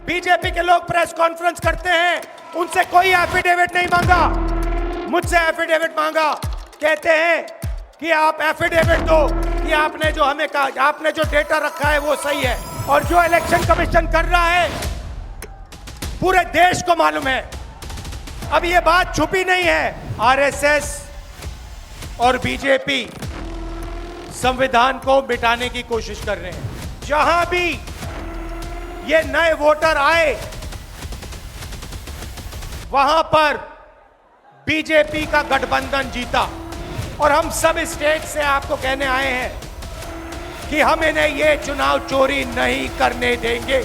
BJP के लोग press conference करते हैं, उनसे कोई एफिडेविट नहीं मांगा, मुझसे एफिडेविट मांगा। कहते हैं कि आप एफिडेविट दो कि आपने जो हमें कहा, आपने जो डेटा रखा है वो सही है। और जो इलेक्शन कमीशन कर रहा है पूरे देश को मालूम है। अब ये बात छुपी नहीं है। आरएसएस और बीजेपी संविधान को मिटाने की कोशिश कर रहे हैं। जहां भी ये नए वोटर आए वहां पर बीजेपी का गठबंधन जीता। और हम सब स्टेट से आपको कहने आए हैं कि हम इन्हें ये चुनाव चोरी नहीं करने देंगे।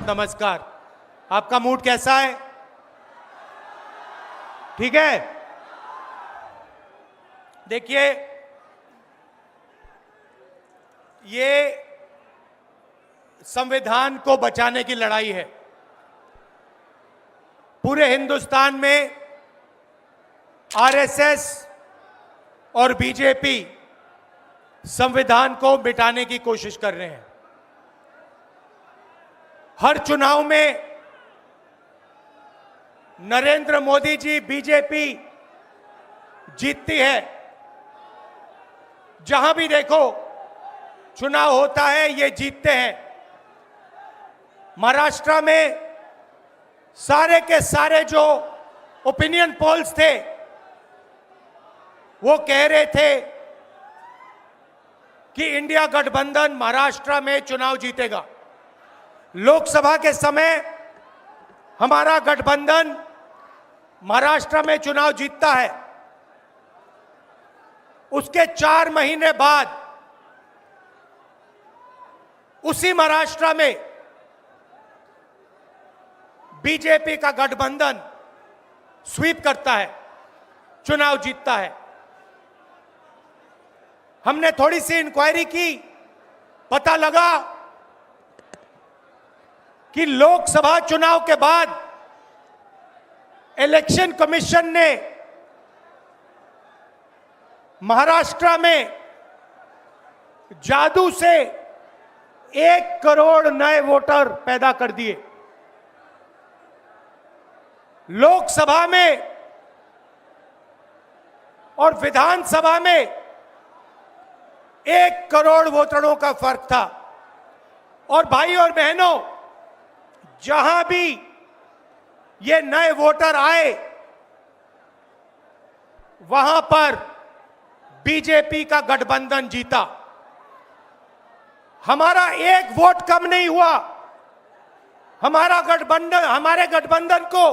नमस्कार, आपका मूड कैसा है? ठीक है। देखिए, ये संविधान को बचाने की लड़ाई है। पूरे हिंदुस्तान में आरएसएस और बीजेपी संविधान को मिटाने की कोशिश कर रहे हैं। हर चुनाव में नरेंद्र मोदी जी, बीजेपी जीतती है। जहां भी देखो चुनाव होता है, ये जीतते हैं। महाराष्ट्र में सारे के सारे जो ओपिनियन पोल्स थे वो कह रहे थे कि इंडिया गठबंधन महाराष्ट्र में चुनाव जीतेगा। लोकसभा के समय हमारा गठबंधन महाराष्ट्र में चुनाव जीतता है। उसके 4 महीने बाद उसी महाराष्ट्र में बीजेपी का गठबंधन स्वीप करता है, चुनाव जीतता है। हमने थोड़ी सी इंक्वायरी की, पता लगा कि लोकसभा चुनाव के बाद इलेक्शन कमीशन ने महाराष्ट्र में जादू से 1 करोड़ नए वोटर पैदा कर दिए। लोकसभा में और विधानसभा में 1 करोड़ वोटरों का फर्क था। और भाई और बहनों, जहां भी ये नए वोटर आए वहां पर बीजेपी का गठबंधन जीता। हमारा 1 वोट कम नहीं हुआ। हमारे गठबंधन को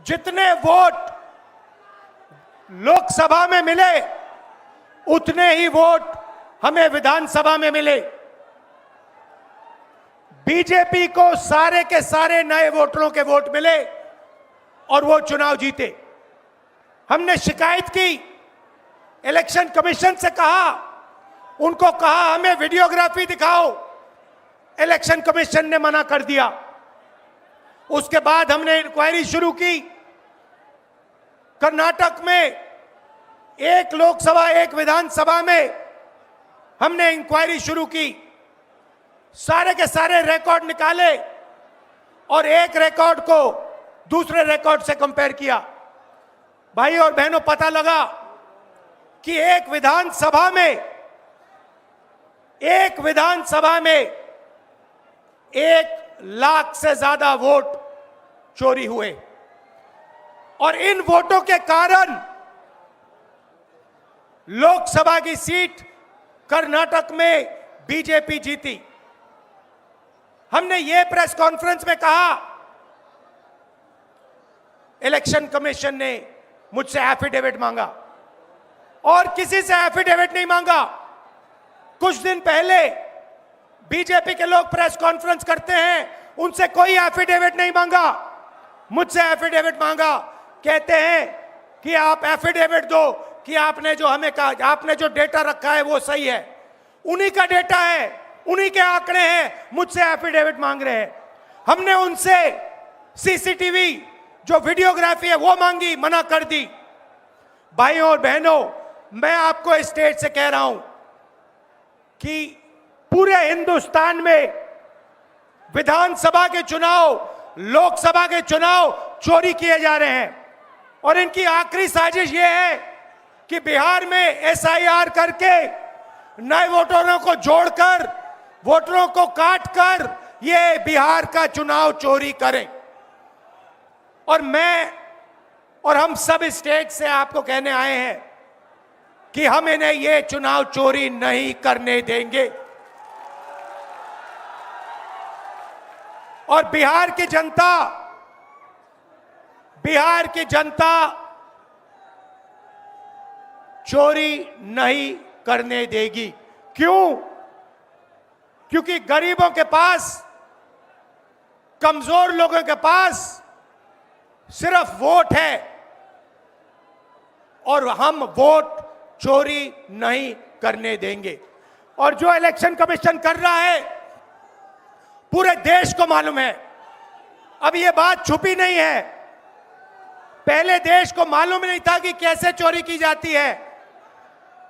जितने वोट लोकसभा में मिले उतने ही वोट हमें विधानसभा में मिले। बीजेपी को सारे के सारे नए वोटरों के वोट मिले और वो चुनाव जीते। हमने शिकायत की, इलेक्शन कमीशन से कहा, उनको कहा हमें वीडियोग्राफी दिखाओ। इलेक्शन कमीशन ने मना कर दिया। उसके बाद हमने इंक्वायरी शुरू की। कर्नाटक में 1 लोकसभा 1 विधानसभा में हमने इंक्वायरी शुरू की। सारे के सारे रिकॉर्ड निकाले और एक रिकॉर्ड को दूसरे रिकॉर्ड से कंपेयर किया। भाई और बहनों, पता लगा कि एक विधानसभा में 1 लाख से ज्यादा वोट चोरी हुए। और इन वोटों के कारण लोकसभा की सीट कर्नाटक में बीजेपी जीती। हमने ये प्रेस कॉन्फ्रेंस में कहा, इलेक्शन कमीशन ने मुझसे एफिडेविट मांगा और किसी से एफिडेविट नहीं मांगा। कुछ दिन पहले बीजेपी के लोग प्रेस कॉन्फ्रेंस करते हैं, उनसे कोई एफिडेविट नहीं मांगा, मुझसे एफिडेविट मांगा। कहते हैं कि आप एफिडेविट दो कि आपने जो हमें कहा, आपने जो डेटा रखा है वो सही है। उन्हीं का डेटा है, उन्हीं के आंकड़े हैं, मुझसे एफिडेविट मांग रहे हैं। हमने उनसे सीसीटीवी जो वीडियोग्राफी है वो मांगी, मना कर दी। भाइयों और बहनों, मैं आपको इस स्टेज से कह रहा हूं कि पूरे हिंदुस्तान में विधानसभा के चुनाव, लोकसभा के चुनाव चोरी किए जा रहे हैं। और इनकी आखिरी साजिश यह है कि बिहार में एसआईआर करके नए वोटरों को जोड़कर, वोटरों को काटकर ये बिहार का चुनाव चोरी करें। और मैं और हम सब स्टेट से आपको कहने आए हैं कि हम इन्हें ये चुनाव चोरी नहीं करने देंगे। और बिहार की जनता चोरी नहीं करने देगी। क्यों? क्योंकि गरीबों के पास, कमजोर लोगों के पास सिर्फ वोट है और हम वोट चोरी नहीं करने देंगे। और जो इलेक्शन कमीशन कर रहा है पूरे देश को मालूम है। अब ये बात छुपी नहीं है। पहले देश को मालूम नहीं था कि कैसे चोरी की जाती है।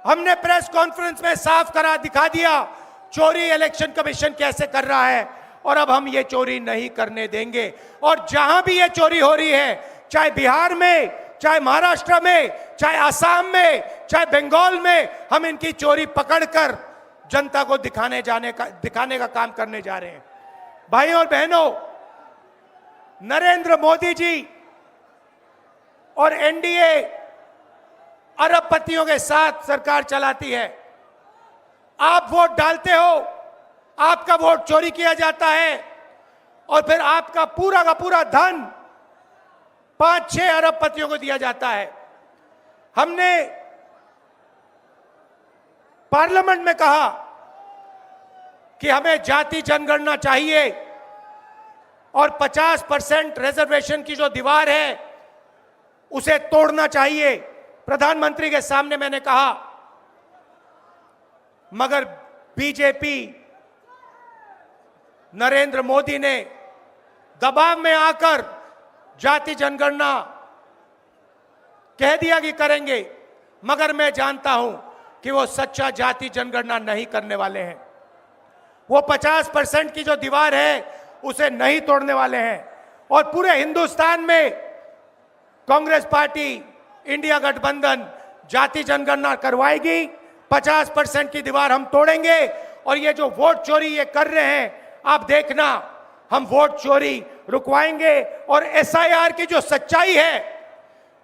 हमने प्रेस कॉन्फ्रेंस में साफ करा दिखा दिया चोरी इलेक्शन कमीशन कैसे कर रहा है। और अब हम ये चोरी नहीं करने देंगे। और जहां भी ये चोरी हो रही है, चाहे बिहार में, चाहे महाराष्ट्र में, चाहे असम में, चाहे बंगाल में, हम इनकी चोरी पकड़कर जनता को दिखाने का काम करने जा रहे हैं। भाइयों और बहनों, नरेंद्र मोदी जी और एनडीए अरबपतियों के साथ सरकार चलाती है। आप वोट डालते हो, आपका वोट चोरी किया जाता है और फिर आपका पूरा का पूरा धन 5-6 अरबपतियों को दिया जाता है। हमने पार्लियामेंट में कहा कि हमें जाति जनगणना चाहिए और 50% रिजर्वेशन की जो दीवार है उसे तोड़ना चाहिए। प्रधानमंत्री के सामने मैंने कहा, मगर बीजेपी, नरेंद्र मोदी ने दबाव में आकर जाति जनगणना कह दिया कि करेंगे। मगर मैं जानता हूं कि वो सच्चा जाति जनगणना नहीं करने वाले हैं। वो 50% की जो दीवार है उसे नहीं तोड़ने वाले हैं। और पूरे हिंदुस्तान में कांग्रेस पार्टी, इंडिया गठबंधन जाति जनगणना करवाएगी। 50% की दीवार हम तोड़ेंगे। और ये जो वोट चोरी ये कर रहे हैं, आप देखना, हम वोट चोरी रुकवाएंगे। और एसआईआर की जो सच्चाई है,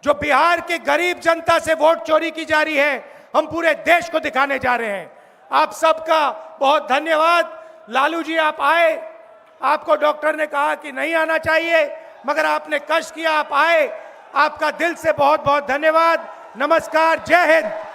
जो बिहार के गरीब जनता से वोट चोरी की जा रही है, हम पूरे देश को दिखाने जा रहे हैं। आप सबका बहुत धन्यवाद। लालू जी, आप आए, आपको डॉक्टर ने कहा कि नहीं आना चाहिए, मगर आपने कष्ट किया, आप आए। आपका दिल से बहुत बहुत धन्यवाद। नमस्कार, जय हिंद।